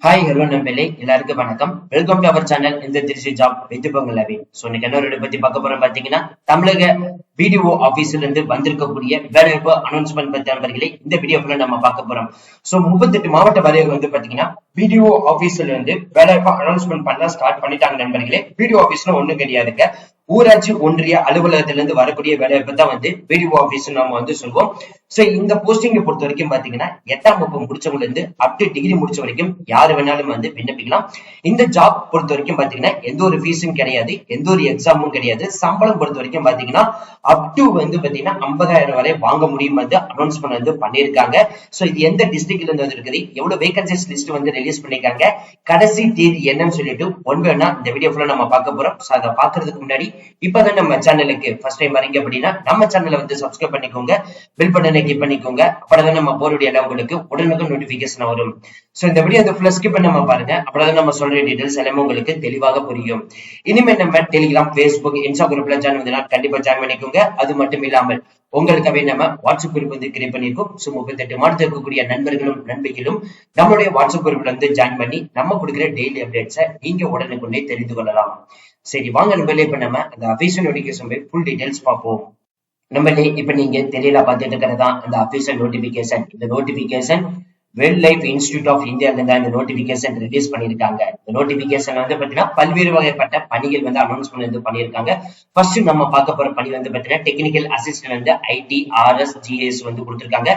Hi hello நண்பர்களே, எல்லாருக்கும் வணக்கம். வெல்கம் டு அவர் சேனல் இந்த திருச்சி ஜாப் வித் பொங்கலாவே. சோ இன்னைக்கு என்ன பத்தி பார்க்க போறோம் பாத்தீங்கன்னா, தமிழக பிடிஓ ஆபீஸ்ல இருந்து வந்திருக்கக்கூடிய வேலைவாய்ப்பு அனௌன்ஸ்மெண்ட் பத்தி நண்பர்களே இந்த வீடியோக்குள்ள நம்ம பார்க்க போறோம். சோ 38 மாவட்ட வாரியாக வந்து பாத்தீங்கன்னா பிடிஓ ஆபீஸ்ல இருந்து வேலைவாய்ப்பு அனௌன்ஸ்மெண்ட் பண்ண ஸ்டார்ட் பண்ணிட்டாங்க நண்பர்களே. பிடிஓ ஆபீஸ்னு ஒண்ணும் கிடையாதுங்க. ஊராட்சி ஒன்றிய அலுவலகத்திலிருந்து வரக்கூடிய வேலைவாய்ப்பு தான் வந்து பிடிஓ ஆபீஸ் நம்ம வந்து சொல்லுவோம். சோ இந்த போஸ்டிங்கை பொறுத்த வரைக்கும் பாத்தீங்கன்னா 8ஆம் வகுப்பு முடிச்சவங்க இருந்து அப் டு டிகிரி முடிச்ச வரைக்கும் யாரு வேணாலும் வந்து விண்ணப்பிக்கலாம். இந்த ஜாப் பொறுத்த வரைக்கும் பாத்தீங்கன்னா எந்த ஒரு ஃபீஸும் கிடையாது, எந்த ஒரு எக்ஸாமும் கிடையாது. சம்பளம் பொறுத்த வரைக்கும் பாத்தீங்கன்னா அப் டு வந்து பாத்தீங்கன்னா 50,000 வரை வாங்க முடியும் வந்து அனௌன்ஸ்மெண்ட் வந்து பண்ணிருக்காங்க. சோ இது எந்த டிஸ்ட்ரிக்ட்ல இருந்து வந்து இருக்குது, எவ்வளவு வேகன்சிஸ் லிஸ்ட் வந்து ரிலீஸ் பண்ணிருக்காங்க, கடைசி தேதி என்னன்னு சொல்லிட்டு ஒன்வேனா இந்த வீடியோ ஃபுல்லா நம்ம பார்க்க போறோம். சோ அதை பாக்குறதுக்கு முன்னாடி இப்பதான் நம்ம சேனலுக்கு ஃபர்ஸ்ட் டைம் வரீங்க அப்படின்னா நம்ம சேனலை வந்து சப்ஸ்கிரைப் பண்ணிக்கோங்க, பெல் பட்டனை கிளிக் பண்ணிக்கோங்க. அப்பதான் நம்ம போறோட எல்லாம் உங்களுக்கு உடனுக்கு நோட்டிபிகேஷன் வரும். சோ இந்த வீடியோ அந்த ஃபுல்லா ஸ்கிப் பண்ணாம பாருங்க, அப்பதான் நம்ம சொல்ற டீடைல்ஸ் எல்லாமே உங்களுக்கு தெளிவாக புரியும். இனிமே நம்ம டெலிகிராம், Facebook, இன்ஸ்டா குரூப்ல ஜாயின் பண்ணா கண்டிப்பா ஜாயின் பண்ணிக்கோங்க. அது மட்டும் இல்லாமல் உங்களுக்காகவே நம்ம வாட்ஸ்அப் குரூப் வந்து கிரியேட் பண்ணிருக்கோம். சோ 38 மாதத்தில் இருக்கக்கூடிய நண்பர்களும் நண்பிகளும் நம்மளுடைய வாட்ஸ்அப் குரூப்ல வந்து ஜாயின் பண்ணி நம்ம கொடுக்குற டெய்லி அப்டேட்ஸை நீங்க உடனுக்குள்ளே தெரிந்து கொள்ளலாம். சரி வாங்க நண்பர்களே, இப்ப நம்ம அந்த அபிஷியல் நோட்டிபிகேஷன் போய் ஃபுல் டீடைல்ஸ் பார்ப்போம். நண்பர்களே, இப்ப நீங்க தெரியல பார்த்துட்டு இருக்கிறதா அந்த அபிஷியல் நோட்டிபிகேஷன். இந்த notification wild life institute of இந்தியால இருந்து இந்த நோட்டிபிகேஷன் ரிலீஸ் பண்ணிருக்காங்க. இந்த நோட்டிபிகேஷன் வந்து பாத்தீங்கன்னா பல்வேறு வகைப்பட்ட பணிகள் வந்து அனௌன்ஸ்மெண்ட் வந்து பண்ணிருக்காங்க. ஃபர்ஸ்ட் நம்ம பார்க்க போற பணி வந்து பாத்தீங்கன்னா டெக்னிக்கல் அசிஸ்டன்ட் வந்து ஐடி ஆர்எஸ் ஜிஎஸ் வந்து கொடுத்திருக்காங்க.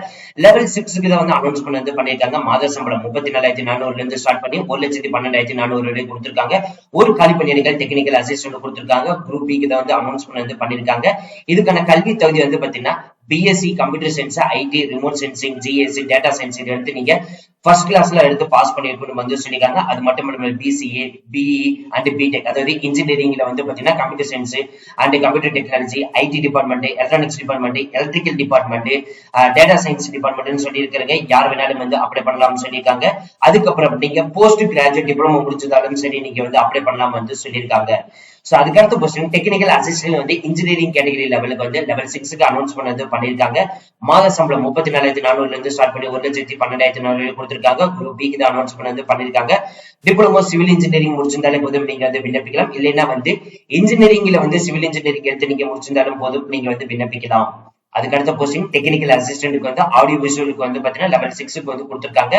லெவல் 6க்கு தான் வந்து அனௌன்ஸ்மெண்ட் வந்து பண்ணிருக்காங்க. மாத சம்பளம் 34,400 இருந்து ஸ்டார்ட் பண்ணி 1,12,400 வரை கொடுத்திருக்காங்க. ஒரு காலி பணியிடங்கள் டெக்னிக்கல் அசிஸ்டன்ட் கொடுத்திருக்காங்க. குரூப் பிக்கு தான் வந்து அனௌன்ஸ்மெண்ட் வந்து பண்ணிருக்காங்க. இதுக்கான கல்வி தகுதி வந்து பாத்தீங்கன்னா BSc computer science, IT, remote sensing, ஜிஎஸ்சி, டேட்டா சயின்ஸ் இது எடுத்து நீங்க ஃபர்ஸ்ட் கிளாஸ்ல எடுத்து பாஸ் பண்ணிருக்கணும் வந்து சொல்லிருக்காங்க. அது மட்டும் இல்லாமல் பிசிஏ, பிஇ அண்ட் பிடெக், அதாவது இன்ஜினியரிங்ல வந்து பாத்தீங்கன்னா computer science and computer technology, IT department, electronics department, electrical department, data science department சொல்லியிருக்காங்க. யார் வேணாலும் வந்து அப்ளை பண்ணலாம்னு சொல்லியிருக்காங்க. அதுக்கப்புறம் நீங்க போஸ்ட் கிராஜுவேட் டிப்ளமோ முடிச்சதாலும் சரி நீங்க வந்து அப்ளை பண்ணலாம் வந்து சொல்லியிருக்காங்க. சோ அதுக்கடுத்த போஸ்டிங் டெக்னிக்கல் அசிஸ்டன்ட் வந்து இன்ஜினியரிங் கேட்டகரி லெவலுக்கு வந்து லெவல் 6க்கு அனௌன்ஸ்மெண்ட் வந்து பண்ணிருக்காங்க. மாத சம்பளம் 34,400 இருந்து ஸ்டார்ட் பண்ணி 1,12,400 கொடுத்திருக்காங்க. குரூப் பிக்கு தான் அனௌன்ஸ்மெண்ட் வந்து பண்ணிருக்காங்க. டிப்ளமோ சிவில் இன்ஜினியரிங் முடிச்சிருந்தாலே போதும் நீங்க வந்து விண்ணப்பிக்கலாம். இல்லைன்னா வந்து இன்ஜினியரிங்ல வந்து சிவில் இன்ஜினியரிங் எடுத்து நீங்க முடிச்சிருந்தாலும் போதும் நீங்க வந்து விண்ணப்பிக்கலாம். அதுக்கடுத்த போஸ்டிங் டெக்னிக்கல் அசிஸ்டன்ட்க்கு வந்து ஆடியோ விஷுவலுக்கு வந்து பாத்தீங்கன்னா லெவல் 6க்கு வந்து கொடுத்திருக்காங்க.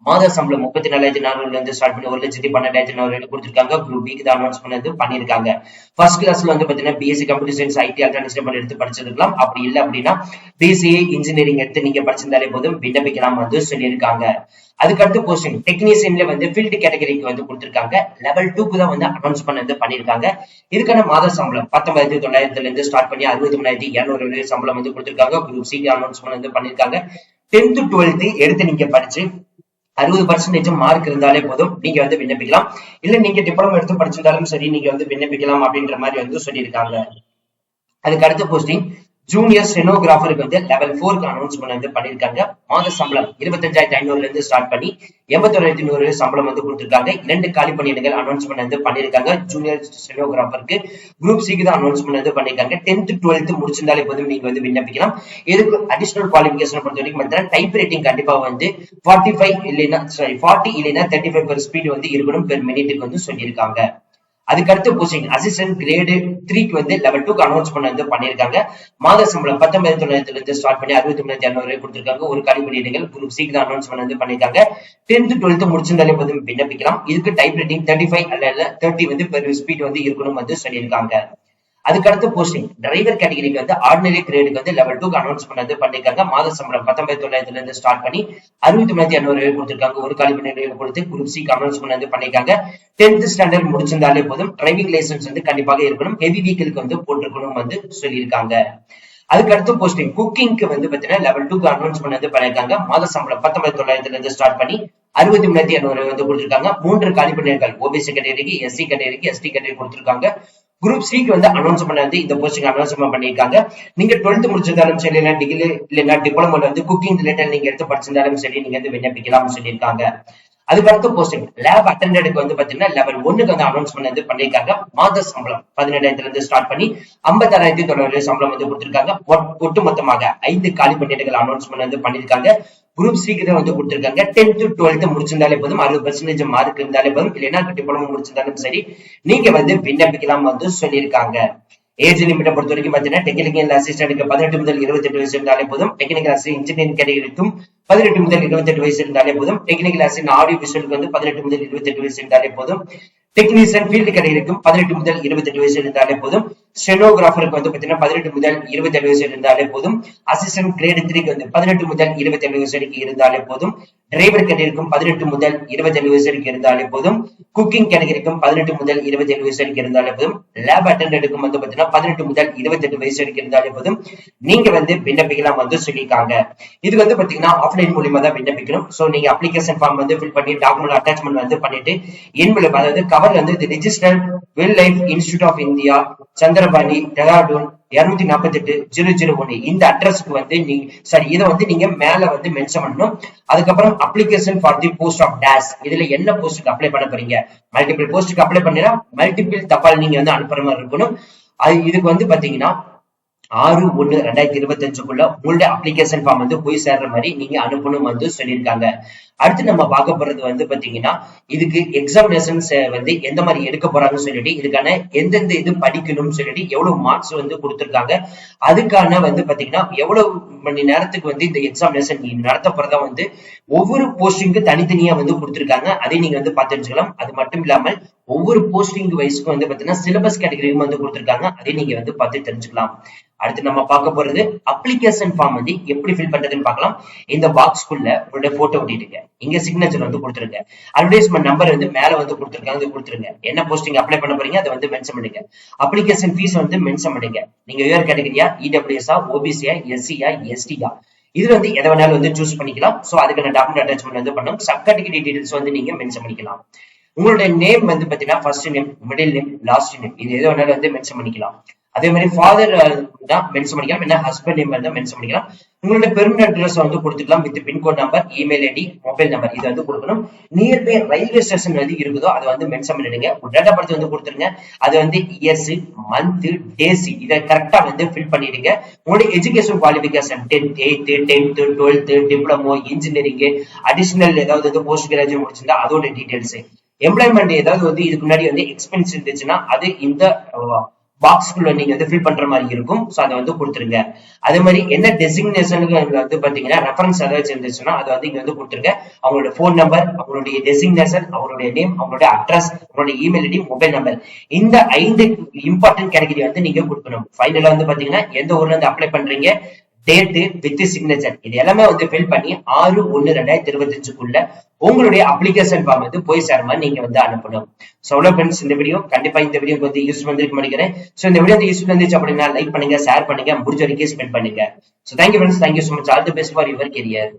மாத சம்பளம் 34,400 இருந்து ஸ்டார்ட் பண்ணி 1,12,400 கொடுத்திருக்காங்க. குரூப் பிக்கு தான் அனௌன்ஸ்மெண்ட் வந்து பண்ணிருக்காங்க. ஃபர்ஸ்ட் கிளாஸ்ல வந்து பாத்தீங்கன்னா BSc computer science, IT, electronics எடுத்து படிச்சிருக்கலாம். அப்படி இல்லை அப்படின்னா பிசிஏ இன்ஜினியரிங் எடுத்து நீங்க படிச்சிருந்தாலே போதும் விண்ணப்பிக்கலாம் வந்து சொல்லியிருக்காங்க. அதுக்கடுத்து போஸ்டிங் டெக்னீசியன்ல வந்து ஃபீல்டு கேட்டகரிக்கு வந்து கொடுத்திருக்காங்க. லெவல் 2க்கு தான் வந்து அனௌன்ஸ்மெண்ட் வந்து பண்ணிருக்காங்க. இதுக்கான மாத சம்பளம் 19,900 இருந்து ஸ்டார்ட் பண்ணி 63,200 வரை சம்பளம் வந்து கொடுத்திருக்காங்க. குரூப் சி அனௌன்ஸ்மெண்ட் வந்து பண்ணிருக்காங்க. 10th 12th எடுத்து நீங்க படிச்சு 60% மார்க் இருந்தாலே போதும் நீங்க வந்து விண்ணப்பிக்கலாம். இல்ல நீங்க டிப்ளமோ எடுத்து படிச்சிருந்தாலும் சரி நீங்க வந்து விண்ணப்பிக்கலாம் அப்படின்ற மாதிரி வந்து சொல்லியிருக்காங்க. அதுக்கு அடுத்த போஸ்டிங் ஜூனியர் ஸ்டெனோகிராஃபருக்கு வந்து லெவல் 4க்கு அனௌன்ஸ்மெண்ட் வந்து பண்ணிருக்காங்க. மாத சம்பளம் 25,500 இருந்து ஸ்டார்ட் பண்ணி 81,100 சம்பளம் வந்து கொடுத்திருக்காங்க. 2 காலி பணியிடங்கள் அனௌன்ஸ்மெண்ட் வந்து பண்ணிருக்காங்க. ஜூனியர் ஸ்டெனோகிராஃபருக்கு குரூப் சிக்கு தான் அனௌன்ஸ்மெண்ட் வந்து பண்ணிருக்காங்க. 10th 12th முடிச்சிருந்தாலே போதும் நீங்க வந்து விண்ணப்பிக்கலாம். இதுக்கு அடிஷனல் குவாலிஃபிகேஷன் பொறுத்த வரைக்கும் பார்த்தீங்கன்னா டைப் ரைட்டிங் கண்டிப்பா வந்து 40 இல்லைன்னா 35 ஸ்பீட் வந்து இருக்கணும் பெர் மினிட்டுக்கு வந்து சொல்லியிருக்காங்க. அதுக்கடுத்து போஸ்டிங் அசிஸ்டன்ட் கிரேடு 3க்கு வந்து லெவல் 2க்கு அனௌன்ஸ்மெண்ட் வந்து பண்ணிருக்காங்க. மாத சம்பளம் 19,900 இருந்து ஸ்டார்ட் பண்ணி 63,200 வரை கொடுத்திருக்காங்க. ஒரு காலி பணியிடங்கள் குரூப் சிக்கு தான் அனௌன்ஸ்மெண்ட் வந்து பண்ணிருக்காங்க. 10th 12th முடிச்சிருந்தாலே போதும் விண்ணப்பிக்கலாம். இதுக்கு டைப் ரைட்டிங் 35 அல்ல 30 வந்து பெர் ஸ்பீட் வந்து இருக்கணும் வந்து சொல்லியிருக்காங்க. அதுக்கடுத்து போஸ்டிங் டிரைவர் கேட்டகரிக்கு வந்து ஆர்டினரி கிரேடுக்கு வந்து லெவல் 2க்கு அனௌன்ஸ்மெண்ட் வந்து பண்ணிருக்காங்க. மாத சம்பளம் 19,900 இருந்து ஸ்டார்ட் பண்ணி 63,200 கொடுத்திருக்காங்க. ஒரு காலி பணியிடங்கள் கொடுத்து குரூப் சிக்கு அனௌன்ஸ்மெண்ட் வந்து பண்ணிருக்காங்க. 10th ஸ்டாண்டர்ட் முடிச்சிருந்தாலே போதும் டிரைவிங் லைசன்ஸ் வந்து கண்டிப்பாக இருக்கணும். ஹெவி வெஹிக்கிளுக்கு வந்து போட்டிருக்கணும் வந்து சொல்லியிருக்காங்க. அதுக்கடுத்து போஸ்டிங் குக்கிங்க்கு வந்து பாத்தீங்கன்னா லெவல் 2க்கு அனௌன்ஸ்மெண்ட் வந்து பண்ணிருக்காங்க. மாத சம்பளம் 19,900 இருந்து ஸ்டார்ட் பண்ணி 63,200 வந்து கொடுத்திருக்காங்க. 3 காலி பணியிடங்கள் ஓபிசி கேட்டகரிக்கு, எஸ்சி கேட்டகரிக்கு, எஸ்டி கேட்டகரி கொடுத்திருக்காங்க. குரூப் சிக்கு வந்து அனௌன்ஸ்மெண்ட் வந்து இந்த போஸ்டிங் அனௌன்ஸ்மெண்ட் பண்ணிருக்காங்க. நீங்க 12th முடிச்சிருந்தாலும் சரி இல்ல டிகிரி இல்லைன்னா டிப்ளமோல வந்து குக்கிங் ரிலேட்டட் நீங்க எடுத்து படிச்சிருந்தாலும் சரி நீங்க வந்து விண்ணப்பிக்கலாம் சொல்லியிருக்காங்க. அதுக்கடுத்து போஸ்டிங் லேப் அட்டெண்டன்ட்க்கு வந்து பாத்தீங்கன்னா லெவல் 1க்கு வந்து அனௌன்ஸ்மெண்ட் வந்து பண்ணிருக்காங்க. மாத சம்பளம் 17,000 இருந்து ஸ்டார்ட் பண்ணி 56,900 சம்பளம் வந்து கொடுத்திருக்காங்க. ஒட்டு மொத்தமாக 5 காலி பணியிடங்கள் அனௌன்ஸ்மெண்ட் வந்து பண்ணிருக்காங்க. குரூப் சிக்கு தான் வந்து கொடுத்திருக்காங்க. 10th 12th முடிச்சிருந்தாலே போதும், 60% மார்க் இருந்தாலே போதும், இல்லைன்னா டிப்ளமோ முடிச்சிருந்தாலும் சரி நீங்க வந்து விண்ணப்பிக்கலாம் வந்து சொல்லியிருக்காங்க. ஏஜ் லிமிட்டை பொறுத்த வரைக்கும் பாத்தீங்கன்னா டெக்னிக்கல் அசிஸ்டன்ட்க்கு 18 முதல் 28 வயசு இருந்தாலே போதும், டெக்னிக்கல் அசிஸ்டன்ட் இன்ஜினியரிங் கேட்டகரிக்கும் 18 முதல் 28 வயசு இருந்தாலே போதும், டெக்னிக்கல் அசிஸ்டன்ட் ஆடியோ விஷுவலுக்கு வந்து 18 முதல் 28 வயசு இருந்தாலே போதும், டெக்னீஷியன் ஃபீல்டு கேட்டகரிக்கும் 18 முதல் 28 வயசு இருந்தாலே போதும், ஸ்டெனோகிராஃபருக்கு வந்து பாத்தீங்கன்னா 18 முதல் 27 வயசு இருந்தாலே போதும், அசிஸ்டன்ட் கிரேட் 3க்கு வந்து 18 முதல் 27 வயசு வரைக்கும் இருந்தாலே போதும், டிரைவர் கேட்டகரிக்கும் 18 முதல் 27 வயசு வரைக்கும் இருந்தாலே போதும், குக்கிங் கேட்டகரிக்கும் 18 முதல் 27 வயசு வரைக்கும் இருந்தாலே போதும், லேப் அட்டெண்டன்ட்க்கும் வந்து பாத்தீங்கன்னா 18 முதல் 28 வயசு வரைக்கும் இருந்தாலே போதும், நீங்க வந்து விண்ணப்பிக்கலாம் வந்து சொல்லியிருக்காங்க. இது வந்து பாத்தீங்கன்னா ஆஃப்லைன் மூலியமா தான் விண்ணப்பிக்கணும். சோ நீங்க அப்ளிகேஷன் ஃபார்ம் வந்து ஃபில் பண்ணி டாக்குமெண்ட் அட்டாச்மெண்ட் வந்து பண்ணிட்டு என்வெலப், அதாவது கவர்ல வந்து registered wild life institute of India, Chandrabani, Dehradun 248-001 இந்த அட்ரஸ்க்கு வந்து இதை வந்து நீங்க மேல வந்து மென்ஷன் பண்ணணும். அதுக்கப்புறம் application for the post of dash, இதுல என்ன போஸ்டுக்கு அப்ளை பண்ண போறீங்க, மல்டிபிள் போஸ்டுக்கு அப்ளை பண்ணினா மல்டிபிள் தபால் நீங்க வந்து அனுப்புற மாதிரி இருக்கணும். இதுக்கு வந்து பாத்தீங்கன்னா 6/1/2025க்குள்ள உங்களுடைய அப்ளிகேஷன் ஃபார்ம் வந்து போய் சேர்ற மாதிரி நீங்க அனுப்பணும் வந்து சொல்லியிருக்காங்க. அடுத்து நம்ம பார்க்க போறது வந்து பாத்தீங்கன்னா இதுக்கு எக்ஸாமினேஷன்ஸ் வந்து எந்த மாதிரி எடுக்க போறாங்கன்னு சொல்லிட்டு, இதுக்கான எந்தெந்த இது படிக்கணும்னு சொல்லிட்டு, எவ்வளவு மார்க்ஸ் வந்து கொடுத்திருக்காங்க, அதுக்கான வந்து பாத்தீங்கன்னா எவ்வளவு மணி நேரத்துக்கு வந்து இந்த எக்ஸாமினேஷன் நடத்த போறதா வந்து ஒவ்வொரு போஸ்டிங்க்கு தனித்தனியா வந்து கொடுத்திருக்காங்க. அதை நீங்க வந்து பார்த்து தெரிஞ்சுக்கலாம். அது மட்டும் இல்லாமல் ஒவ்வொரு போஸ்டிங் வைஸ்க்கு வந்து பாத்தீங்கன்னா சிலபஸ் கேட்டகரியும் வந்து கொடுத்திருக்காங்க. அதை நீங்க வந்து பார்த்து தெரிஞ்சுக்கலாம். அடுத்து நம்ம பார்க்க போறது அப்ளிகேஷன் ஃபார்ம் வந்து எப்படி ஃபில் பண்றதுன்னு பார்க்கலாம். இந்த பாக்ஸ்க்குள்ள உங்களுடைய போட்டோ ஒட்டிடுங்க, இங்க சிக்னேச்சர் வந்து கொடுத்துருங்க, அட்வர்டைஸ்மெண்ட் நம்பர் வந்து மேல வந்து கொடுத்துருக்காங்க, அது கொடுத்துருங்க, என்ன போஸ்டிங் அப்ளை பண்ண போறீங்க அதை வந்து மென்ஷன் பண்ணுங்க, அப்ளிகேஷன் ஃபீஸ் வந்து மென்ஷன் பண்ணுங்க, நீங்க யூஆர் கேட்டகரியா, இடபிள்யூஎஸ்ஆ, ஓபிசியா, எஸ்சியா, எஸ்டியா, இது வந்து எதை வேணாலும் வந்து சூஸ் பண்ணிக்கலாம். சோ அதுக்கான டாக்குமெண்ட் அட்டாச்மெண்ட் வந்து பண்ணணும். சப் கேட்டகரி டீடைல்ஸ் வந்து நீங்க மென்ஷன் பண்ணிக்கலாம். உங்களுடைய நேம் வந்து பாத்தீங்கன்னா first name, middle name, last name, இது எது வேணாலும் வந்து மென்ஷன் பண்ணிக்கலாம். அதே மாதிரி ஃபாதர் தான் மென்ஷன் பண்ணிக்கலாம், என்ன ஹஸ்பண்ட் நேம் தான் மென்ஷன் பண்ணிக்கலாம். உங்களுடைய பெர்மனன்ட் அட்ரஸ் வந்து கொடுத்துக்கலாம் with pincode number, email ID, mobile number, இது வந்து கொடுக்கணும். நியர்பை ரயில்வே ஸ்டேஷன் வந்து இருக்குதோ அதை வந்து மென்ஷன் பண்ணிடுங்க. டேட் ஆஃப் பர்த் வந்து கொடுத்துருங்க, அது வந்து இயர்ஸ், மந்த், டேஸ், இதை கரெக்டா வந்து ஃபில் பண்ணிடுங்க. உங்களுடைய education qualification 10th, 8th, 10th, 12th, diploma, engineering, additional ஏதாவது வந்து போஸ்ட் கிராஜுவேட் முடிச்சிருந்தா அதோட டீடைல்ஸ், எம்ப்ளாய்மெண்ட் ஏதாவது வந்து இதுக்கு முன்னாடி வந்து எக்ஸ்பென்ஸ் இருந்துச்சுன்னா அது இந்த பாக்ஸ்குள்ள நீங்க வந்து ஃபில் பண்ற மாதிரி இருக்கும். சோ அதை வந்து கொடுத்துருங்க. அதே மாதிரி என்ன டெசிக்னேஷனுக்கு வந்து பாத்தீங்கன்னா ரெஃபரன்ஸ் ஏதாச்சும் இருந்துச்சுன்னா அதை வந்து இங்க வந்து கொடுத்துருங்க. அவங்களோட போன் நம்பர், அவங்களுடைய டெசிக்னேஷன், அவங்களுடைய நேம், அவங்களுடைய அட்ரஸ், அவங்களுடைய இமெயில் ஐடி, மொபைல் நம்பர், இந்த 5 இம்பார்ட்டன்ட் கேட்டகரி வந்து நீங்க கொடுக்கணும். ஃபைனலா வந்து பாத்தீங்கன்னா எந்த ஊர்ல இருந்து அப்ளை பண்றீங்க, டேட் வித் சிக்னேச்சர், இது எல்லாமே வந்து ஃபில் பண்ணி 6/1/2025க்குள்ள உங்களுடைய அப்ளிகேஷன் ஃபார்ம் வந்து போய் சேர மாதிரி நீங்க வந்து அனுப்பணும். சோ அவ்வளவு ஃப்ரெண்ட்ஸ், இந்த வீடியோ கண்டிப்பா இந்த வீடியோக்கு வந்து யூஸ் வந்திருக்கு நினைக்கிறேன். சோ இந்த வீடியோ வந்து யூஸ் வந்துச்சு அப்படின்னா லைக் பண்ணுங்க, ஷேர் பண்ணுங்க, முடிஞ்ச வரைக்கும் ஸ்பெண்ட் பண்ணுங்க. So thank you friends, thank you so much, all the best for your career.